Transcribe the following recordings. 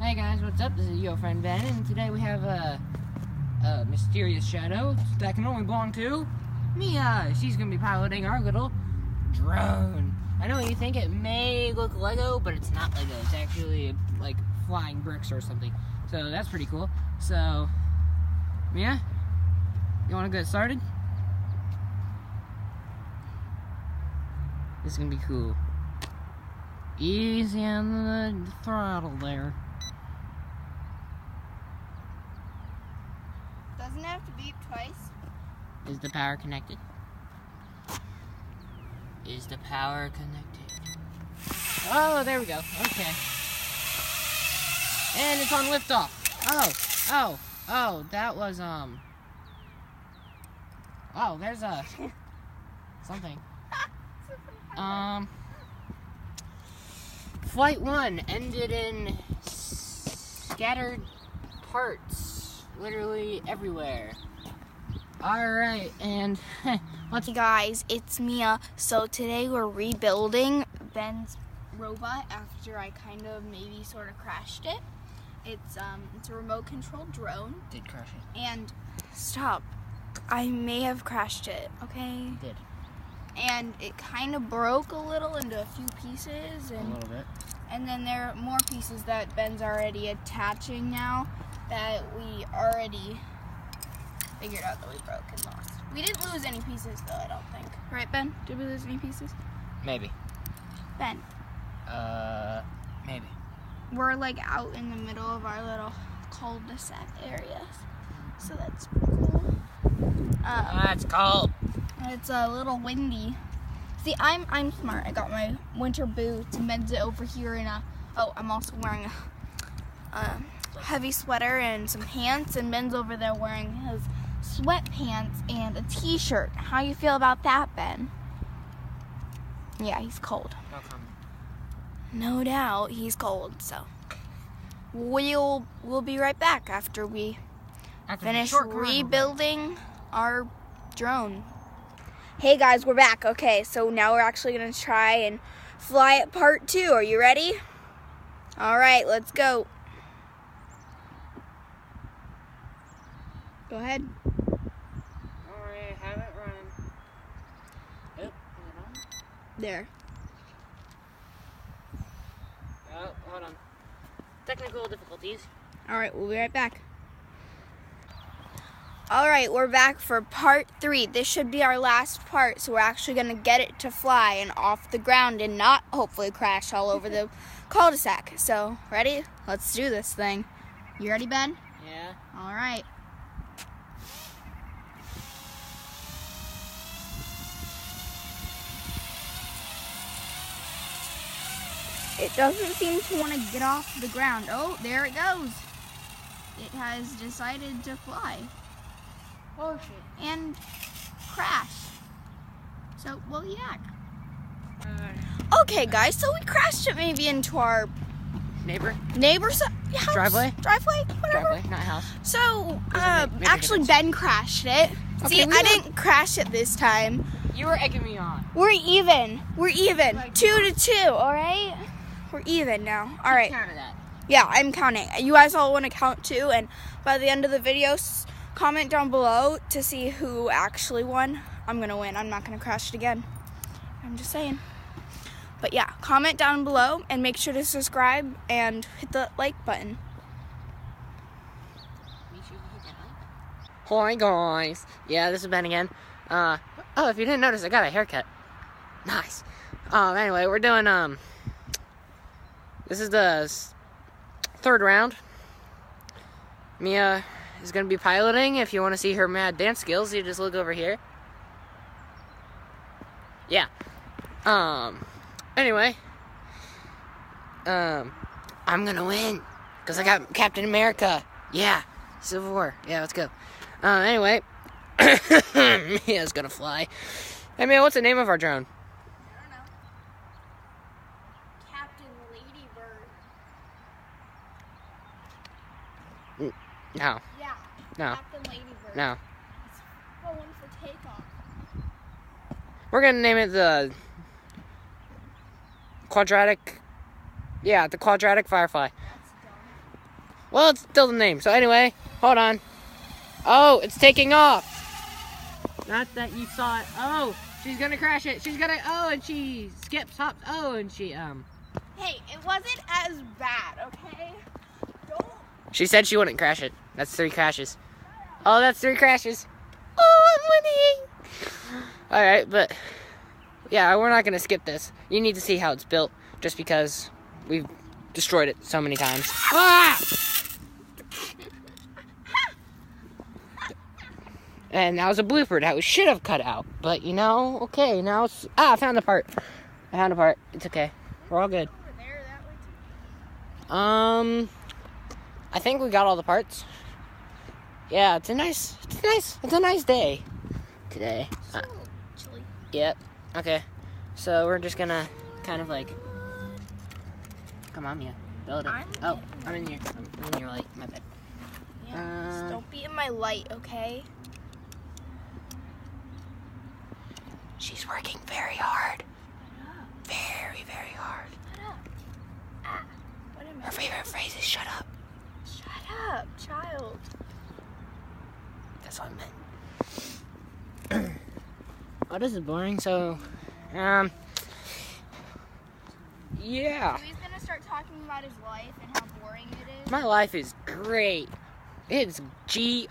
Hey guys, what's up? This is your friend Ben, and today we have a mysterious shadow that can only belong to Mia. She's gonna be piloting our little drone. I know you think it may look Lego, but it's not Lego. It's actually like flying bricks or something. So that's pretty cool. So, Mia, you wanna get started? This is gonna be cool. Easy on the throttle there. Doesn't it have to beep twice? Is the power connected? Is the power connected? Oh, there we go. Okay. And it's on liftoff. Oh, that was, oh, there's a, something. Flight 1 ended in scattered parts, literally everywhere. Alright, and Hey guys, it's Mia. So today we're rebuilding Ben's robot after I kind of maybe sort of crashed it. It's a remote controlled drone. Did crash it. And stop. I may have crashed it, okay? Did. And it kind of broke a little into a few pieces, and A little bit. And then there are more pieces that Ben's already attaching now that we already figured out that we broke and lost. We didn't lose any pieces though, I don't think. Right, Ben? Did we lose any pieces? Maybe. Ben, Maybe. we're like out in the middle of our little cul-de-sac area. So that's cool. That's cold. It's a little windy. See, I'm smart. I got my winter boots and Ben's over here in a, I'm also wearing a heavy sweater and some pants, and Ben's over there wearing his sweatpants and a t-shirt. How you feel about that, Ben? Yeah, he's cold. No comment. No doubt, he's cold. So we'll be right back after we finish rebuilding our drone. Hey guys, we're back. Okay, so now we're actually gonna try and fly it part 2. Are you ready? All right, let's go. Go ahead. Alright, have it running. Oh, is it on? There. Oh, hold on. Technical difficulties. All right, we'll be right back. All right, we're back for part 3. This should be our last part, so we're actually gonna get it to fly and off the ground and not hopefully crash all over the cul-de-sac. So, ready? Let's do this thing. You ready, Ben? Yeah. All right. It doesn't seem to want to get off the ground. Oh, there it goes. It has decided to fly. Oh shit. And crash. So, well, yeah. Okay, guys, so we crashed it maybe into our neighbor's house? Driveway, whatever. Driveway, not house. So, Make a actually, difference. Ben crashed it. Okay, See, I didn't crash it this time. You were egging me on. We're even. Like 2 to 2, all right? We're even now. All right. Count of that. Yeah, I'm counting. You guys all want to count too, and by the end of the video, comment down below to see who actually won. I'm gonna win. I'm not gonna crash it again. I'm just saying. But yeah, comment down below and make sure to subscribe and hit the like button. Hi guys. Yeah, this is Ben again. Oh, if you didn't notice, I got a haircut. Nice. Anyway, we're doing this is the 3rd round. Mia is gonna be piloting. If you want to see her mad dance skills, you just look over here. Yeah. Anyway. I'm gonna win because I got Captain America. Yeah. Civil War. Yeah, let's go. Anyway. Mia's gonna fly. Hey Mia, what's the name of our drone? I don't know. Captain Ladybird. No. Yeah. No. Captain Ladybird. No. It's going for takeoff. We're gonna name it the quadratic. Yeah, the quadratic firefly. That's dumb. Well, it's still the name. So anyway, hold on. Oh, it's taking off. Not that you saw it. Oh, she's gonna crash it. She's gonna, oh, and she skips, hops. Oh, and she, Hey, it wasn't as bad, okay? Don't. She said she wouldn't crash it. That's 3 crashes. Oh, that's 3 crashes. Oh, I'm winning. All right, but yeah, we're not gonna skip this. You need to see how it's built, just because we've destroyed it so many times. Ah! And that was a blooper that we should have cut out. But you know, okay, now it's, I found the part. I found the part. It's okay. We're all good. I think we got all the parts. Yeah, it's a nice day today. So chilly. Yep. Okay. So we're just gonna kind of like, come on, Mia, build it. I'm in your light. My bad. Yeah, just don't be in my light, okay? She's working very hard. Very, very hard. What am I? Her favorite phrase is "shut up." Shut up, child. That's what I meant. Oh, this is boring. So, yeah. He's gonna start talking about his life and how boring it is. My life is great. It's greate.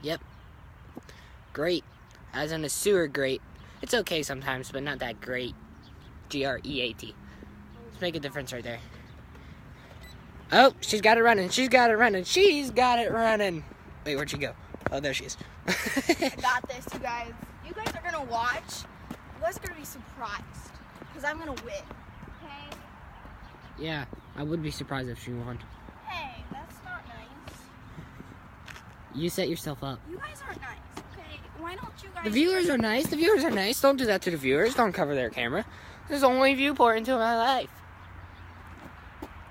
Yep. Great. As in a sewer grate. It's okay sometimes, but not that great. Great. Let's make a difference right there. Oh, she's got it running. She's got it running. She's got it running. Wait, where'd she go? Oh, there she is. I got this, you guys. You guys are gonna watch. You guys are gonna be surprised. Because I'm gonna win. Okay? Yeah, I would be surprised if she won. Hey, that's not nice. You set yourself up. You guys aren't nice, okay? Why don't you guys... The viewers are nice. The viewers are nice. Don't do that to the viewers. Don't cover their camera. This is the only viewport into my life.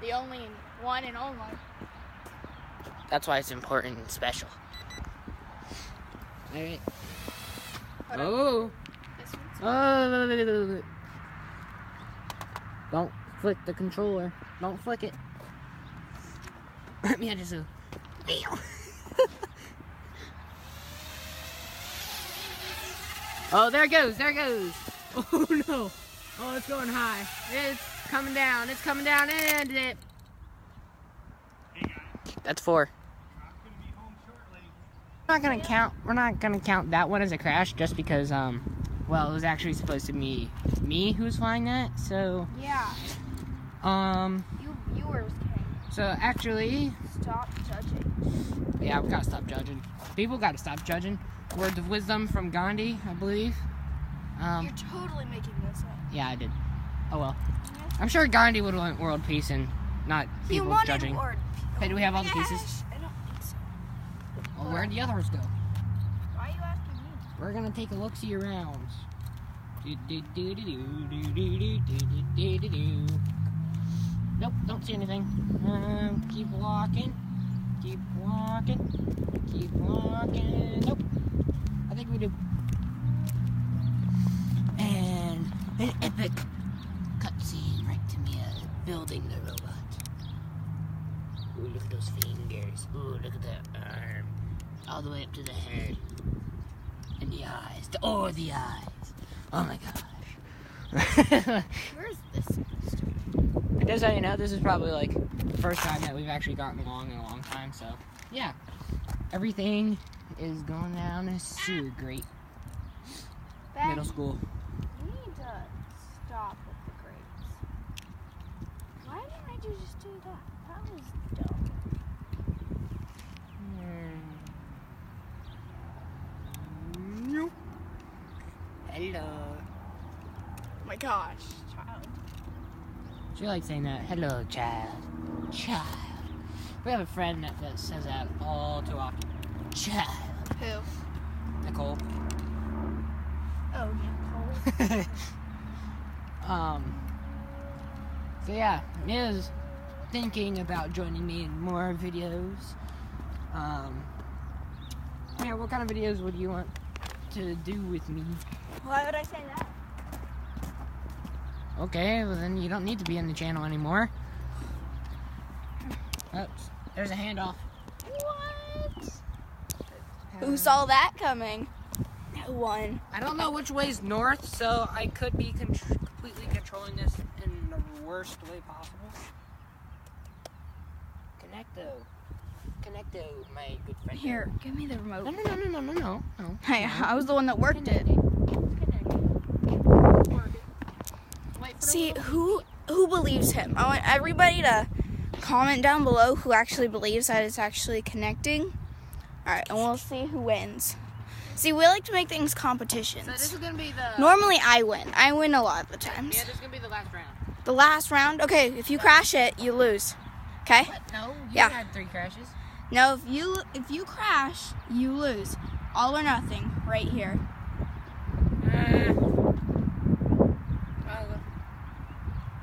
The only one and only. That's why it's important and special. Alright. Oh. This one's... Oh. Don't flick the controller. Don't flick it. Mia just Oh, there it goes. There it goes. Oh, no. Oh, it's going high. It's coming down. It's coming down and it. That's 4. We're not gonna count that one as a crash just because well, it was actually supposed to be me who was flying that, so Yeah. You viewers can so actually stop judging. yeah, we gotta stop judging. People gotta stop judging. Words of wisdom from Gandhi, I believe. You're totally making this up. Yeah, I did. Oh well. I'm sure Gandhi would want world peace and not He people wanted judging. world peace. Hey, do we have all the pieces? I don't think so. Well, where'd the others go? Why are you asking me? We're gonna take a look-see around. Nope, don't see anything. Keep walking. Keep walking. Keep walking. Nope. I think we do. And an epic cutscene right to Mia building the robot. Ooh, look at those fingers. Ooh, look at that arm. All the way up to the head. And the eyes. The eyes. Oh my gosh. Where's this supposed to be? Just so you know, this is probably like the first time that we've actually gotten along in a long time, so yeah. Everything is going down a sewer grate. Ben, Middle school. You need to stop with the grapes. Why didn't you just do that? That was dumb. Nope. Hello. Oh my gosh, child. She likes saying that. Hello, child. Child. We have a friend that says that all too often. Child. Who? Nicole. Oh, Nicole. So yeah, Mia's thinking about joining me in more videos. Yeah, what kind of videos would you want to do with me? Why would I say that? Okay, well then you don't need to be in the channel anymore. Oops, there's a handoff. What? Who saw that coming? No one. I don't know which way is north, so I could be completely controlling this in the worst way possible. Connecto, my good friend. Here, give me the remote. No. Hey, I was the one that worked it. See, who believes him? I want everybody to comment down below who actually believes that it's actually connecting. Alright, and we'll see who wins. See, we like to make things competitions. So this is gonna be the. Normally I win. I win a lot of the times. Yeah, this is gonna be the last round. The last round? Okay, if you crash it, you lose. Okay? What? No, you had 3 crashes. No, if you crash, you lose. All or nothing, right here.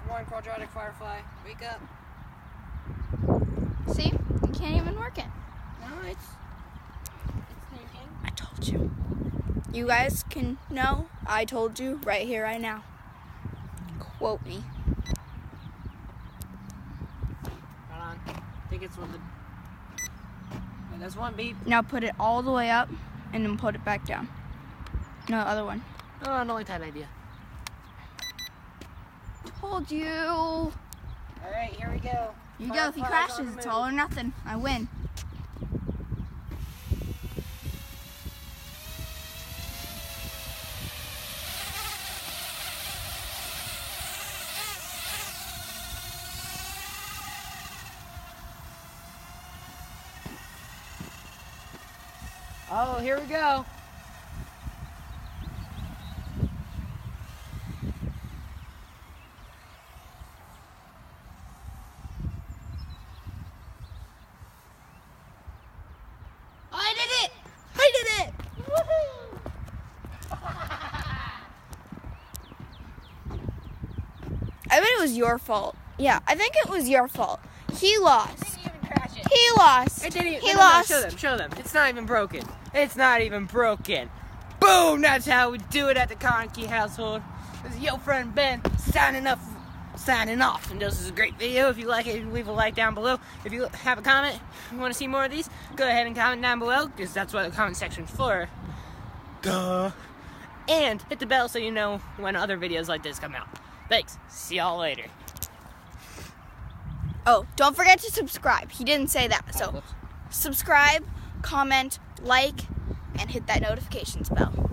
Come on, quadratic firefly, wake up. See? You can't even work it. No, it's thinking. I told you. You guys can know I told you right here, right now. Quote me. Hold on. I think it's one the. Wait, there's one beep. Now put it all the way up and then put it back down. No, other one. Oh, I don't like that idea. Told you. Alright, here we go. You go. If he crashes, it's all or nothing. I win. Oh, here we go. I did it! I did it! Woohoo! I bet it was your fault. Yeah, I think it was your fault. He lost. Didn't even crash it. He lost. It didn't even, He no, lost. Show them. It's not even broken. It's not even broken. Boom! That's how we do it at the Conkey household. This is your friend Ben signing off. And this is a great video. If you like it, leave a like down below. If you have a comment, you want to see more of these, go ahead and comment down below, because that's what the comment section's for. Duh. And hit the bell so you know when other videos like this come out. Thanks. See y'all later. Oh, don't forget to subscribe. He didn't say that. So Whoops. subscribe, comment, like, and hit that notifications bell.